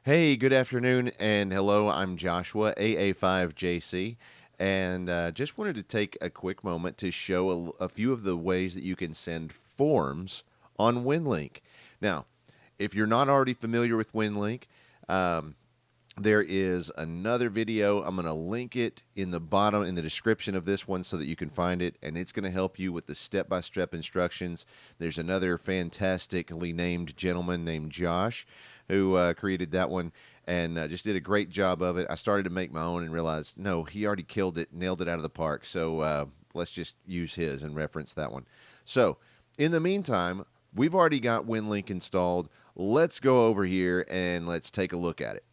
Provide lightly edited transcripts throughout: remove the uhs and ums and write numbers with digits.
Hey, good afternoon and hello. I'm Joshua, AA5JC, and just wanted to take a quick moment to show a few of the ways that you can send forms on Winlink. Now, if you're not already familiar with Winlink, um, there is another video. I'm going to link it in the bottom in the description of this one so that you can find it, and it's going to help you with the step by step instructions. There's another fantastically named gentleman named Josh who created that one and just did a great job of it. I started to make my own and realized, no, he already killed it, nailed it out of the park. So let's just use his and reference that one. So, in the meantime, we've already got WinLink installed. Let's go over here and let's take a look at it.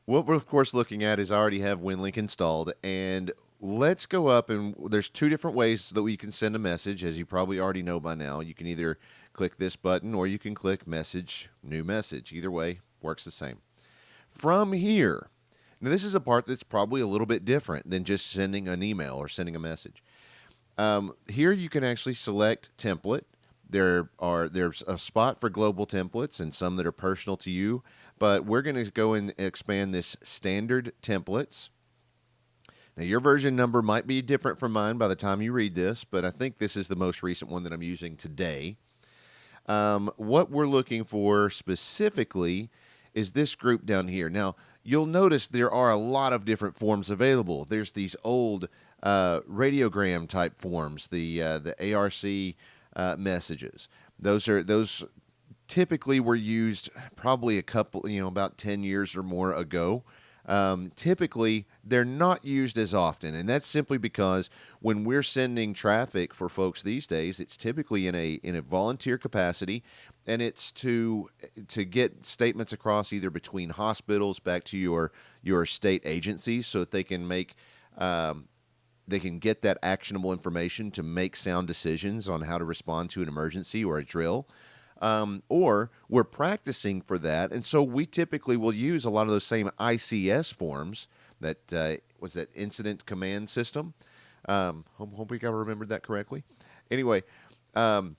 What we're of course looking at is I already have WinLink installed, and let's go up and there's two different ways that we can send a message, as you probably already know by now. You can either click this button or you can click message, new message. Either way works the same. From here, now this is a part that's probably a little bit different than just sending an email or sending a message. Here you can actually select template. There's a spot for global templates and some that are personal to you, but we're going to go and expand this standard templates. Now your version number might be different from mine by the time you read this, but I think this is the most recent one that I'm using today. What we're looking for specifically is this group down here. Now, you'll notice there are a lot of different forms available. There's these old radiogram type forms, the ARC messages. Those typically were used probably a couple, about 10 years or more ago. Typically, they're not used as often, and that's simply because when we're sending traffic for folks these days, it's typically in a volunteer capacity, and it's to get statements across either between hospitals back to your state agencies, so that they can get that actionable information to make sound decisions on how to respond to an emergency or a drill. Or we're practicing for that, and so we typically will use a lot of those same ICS forms that was that incident command system. Hope I remembered that correctly. Anyway, um,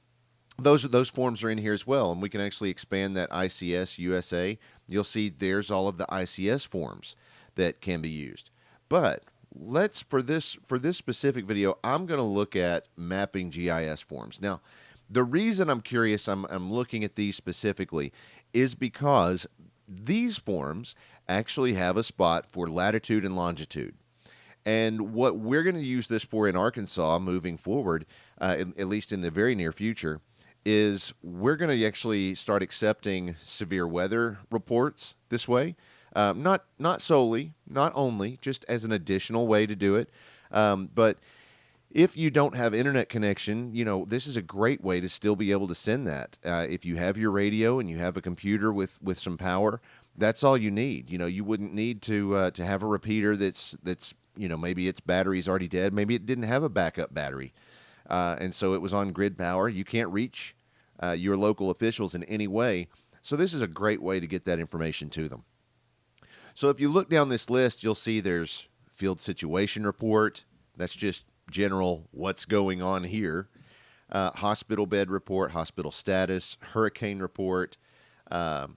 those forms are in here as well, and we can actually expand that ICS USA. You'll see there's all of the ICS forms that can be used. But let's for this specific video, I'm going to look at mapping GIS forms. Now, the reason I'm curious, I'm looking at these specifically, is because these forms actually have a spot for latitude and longitude. And what we're going to use this for in Arkansas moving forward, at least in the very near future, is we're going to actually start accepting severe weather reports this way. Not solely, not only, just as an additional way to do it. But if you don't have internet connection, this is a great way to still be able to send that. If you have your radio and you have a computer with some power, that's all you need. You wouldn't need to have a repeater that's maybe its battery's already dead. Maybe it didn't have a backup battery, and so it was on grid power. You can't reach your local officials in any way. So this is a great way to get that information to them. So if you look down this list, you'll see there's field situation report. That's just general what's going on here. Hospital bed report, hospital status, hurricane report. I'm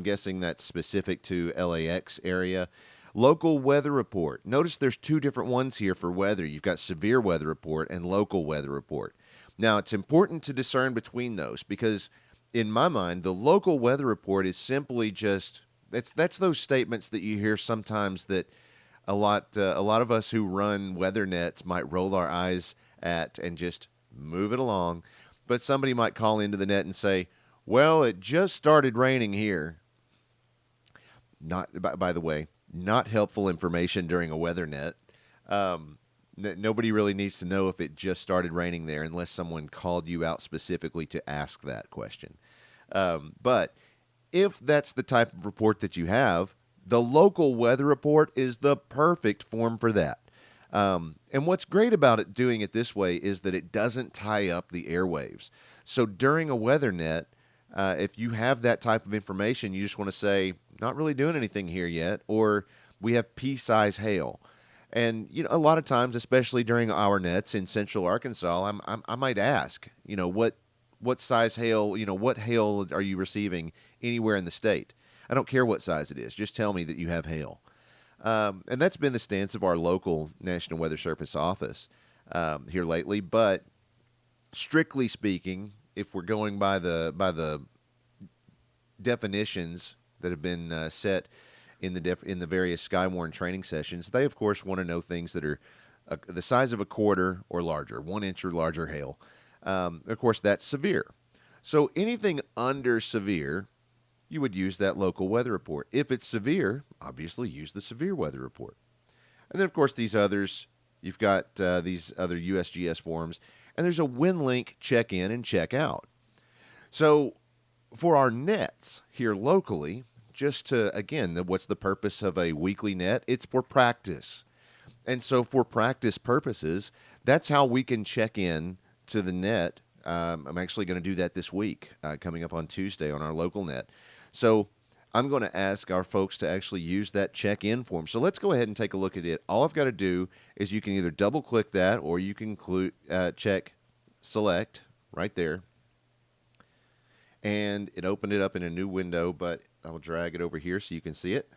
guessing that's specific to LAX area. Local weather report. Notice there's two different ones here for weather. You've got severe weather report and local weather report. Now, it's important to discern between those because, in my mind, the local weather report is simply just that's those statements that you hear sometimes that a lot of us who run weather nets might roll our eyes at and just move it along. But somebody might call into the net and say, "Well, it just started raining here." Not by the way, not helpful information during a weather net. Nobody really needs to know if it just started raining there unless someone called you out specifically to ask that question. But if that's the type of report that you have, the local weather report is the perfect form for that. And what's great about it doing it this way is that it doesn't tie up the airwaves. So during a weather net, if you have that type of information, you just want to say, not really doing anything here yet, or we have pea-size hail. And a lot of times, especially during our nets in central Arkansas, I might ask, what size hail, what hail are you receiving anywhere in the state? I don't care what size it is. Just tell me that you have hail. And that's been the stance of our local National Weather Service office here lately. But strictly speaking, if we're going by the definitions that have been set in the various Skywarn training sessions, they of course want to know things that are the size of a quarter or larger, 1 inch or larger hail. Of course, that's severe. So anything under severe, you would use that local weather report. If it's severe, obviously use the severe weather report. And then, of course, these others, you've got these other USGS forms, and there's a Winlink check in and check out. So for our nets here locally, just to, again, what's the purpose of a weekly net? It's for practice. And so for practice purposes, that's how we can check in to the net. I'm actually going to do that this week, coming up on Tuesday on our local net. So I'm going to ask our folks to actually use that check-in form. So let's go ahead and take a look at it. All I've got to do is you can either double-click that or you can check select right there. And it opened it up in a new window, but I'll drag it over here so you can see it.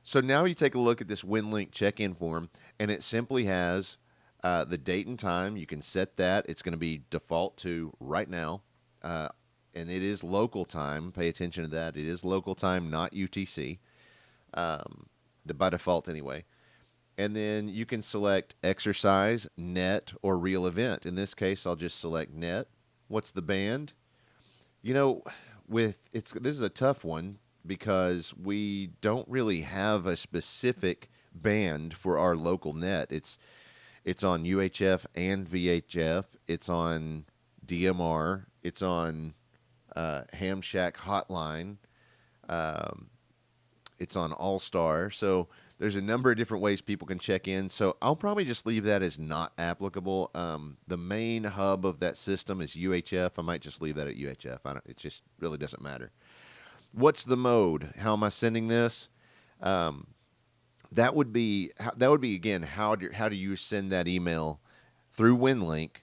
So now you take a look at this Winlink check-in form, and it simply has the date and time. You can set that. It's going to be default to right now, and it is local time. Pay attention to that. It is local time, not UTC, by default anyway. And then you can select exercise, net, or real event. In this case, I'll just select net. What's the band? You know, this is a tough one because we don't really have a specific band for our local net. It's on UHF and VHF. It's on DMR. It's on Ham Shack Hotline. It's on All Star. So there's a number of different ways people can check in. So I'll probably just leave that as not applicable. The main hub of that system is UHF. I might just leave that at UHF. It just really doesn't matter. What's the mode? How am I sending this? That would be again, how do you send that email through Winlink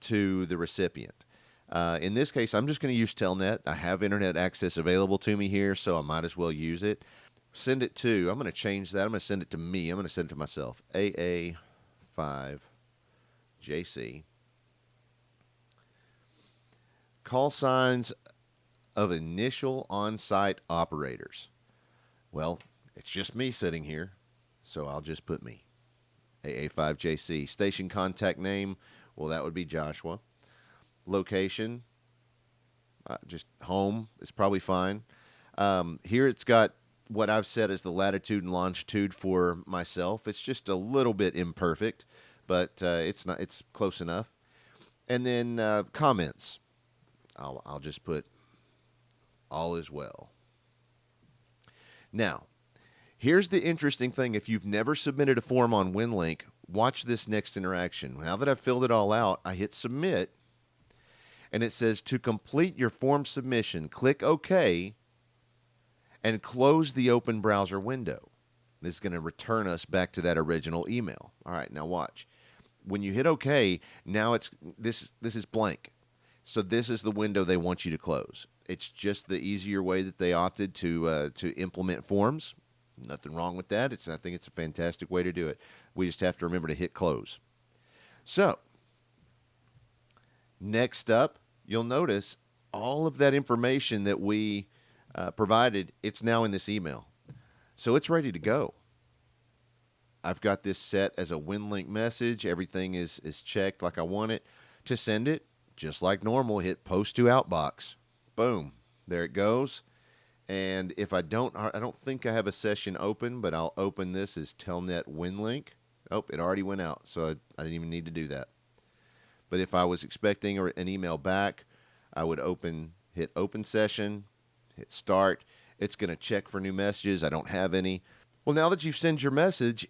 to the recipient? In this case, I'm just going to use Telnet. I have internet access available to me here, so I might as well use it. Send it to, I'm going to change that. I'm going to send it to me. I'm going to send it to myself. AA5JC. Call signs of initial on-site operators. Well, it's just me sitting here, so I'll just put me. AA5JC. Station contact name, well, that would be Joshua. Location, just home is probably fine. Here it's got what I've set as the latitude and longitude for myself. It's just a little bit imperfect, but it's close enough. And then comments. I'll just put all is well. Now, here's the interesting thing. If you've never submitted a form on Winlink, watch this next interaction. Now that I've filled it all out, I hit submit, and it says to complete your form submission, click OK and close the open browser window. This is going to return us back to that original email. All right, now watch. When you hit OK, now this is blank. So this is the window they want you to close. It's just the easier way that they opted to implement forms. Nothing wrong with that. I think it's a fantastic way to do it. We just have to remember to hit close. So next up, you'll notice all of that information that we provided, it's now in this email. So it's ready to go. I've got this set as a Winlink message. Everything is checked like I want it. To send it, just like normal, hit post to outbox. Boom. There it goes. And if I don't think I have a session open, but I'll open this as Telnet Winlink. Oh, it already went out, so I didn't even need to do that. But if I was expecting an email back, I would hit open session, hit start. It's going to check for new messages. I don't have any. Well, now that you've sent your message,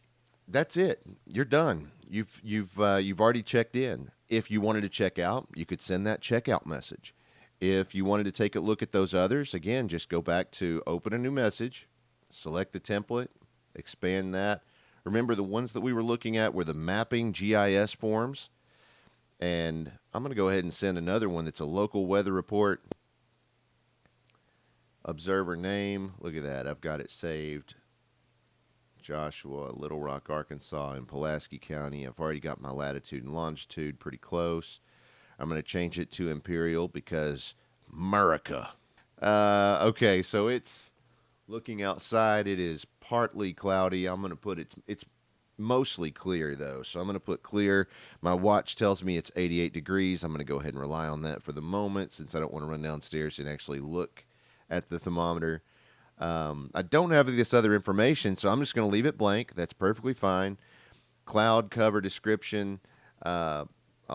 that's it. You're done. You've already checked in. If you wanted to check out, you could send that checkout message. If you wanted to take a look at those others, again, just go back to open a new message, select the template, expand that. Remember, the ones that we were looking at were the mapping GIS forms. And I'm going to go ahead and send another one that's a local weather report. Observer name, look at that. I've got it saved. Joshua, Little Rock, Arkansas, in Pulaski County. I've already got my latitude and longitude pretty close. I'm going to change it to Imperial because America. Okay, so it's looking outside. It is partly cloudy. I'm going to put it's mostly clear though. So I'm going to put clear. My watch tells me it's 88 degrees. I'm going to go ahead and rely on that for the moment since I don't want to run downstairs and actually look at the thermometer. I don't have this other information, so I'm just going to leave it blank. That's perfectly fine. Cloud cover description. I'll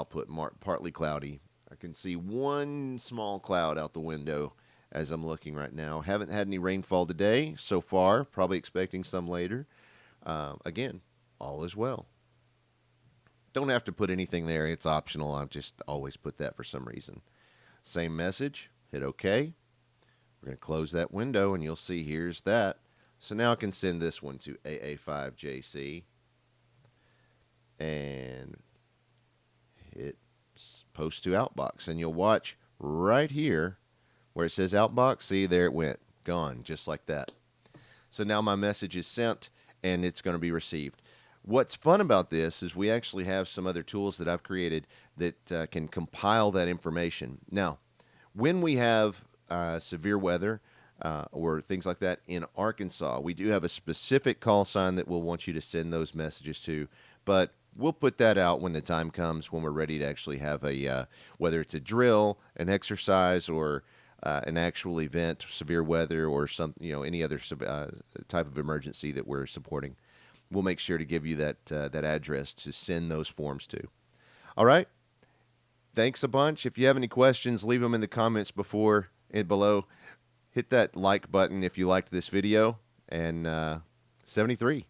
put partly cloudy. I can see one small cloud out the window as I'm looking right now. Haven't had any rainfall today so far. Probably expecting some later. Again, all is well. Don't have to put anything there. It's optional. I've just always put that for some reason. Same message. Hit OK. We're going to close that window, and you'll see here's that. So now I can send this one to AA5JC. And hit post to outbox. And you'll watch right here where it says outbox. See, there it went. Gone, just like that. So now my message is sent, and it's going to be received. What's fun about this is we actually have some other tools that I've created that can compile that information. Now, when we have severe weather or things like that in Arkansas, we do have a specific call sign that we'll want you to send those messages to, but we'll put that out when the time comes when we're ready to actually have a whether it's a drill, an exercise, or an actual event, severe weather, or any other type of emergency that we're supporting. We'll make sure to give you that address to send those forms to. All right. Thanks a bunch. If you have any questions, leave them in the comments below. Hit that like button if you liked this video. And 73.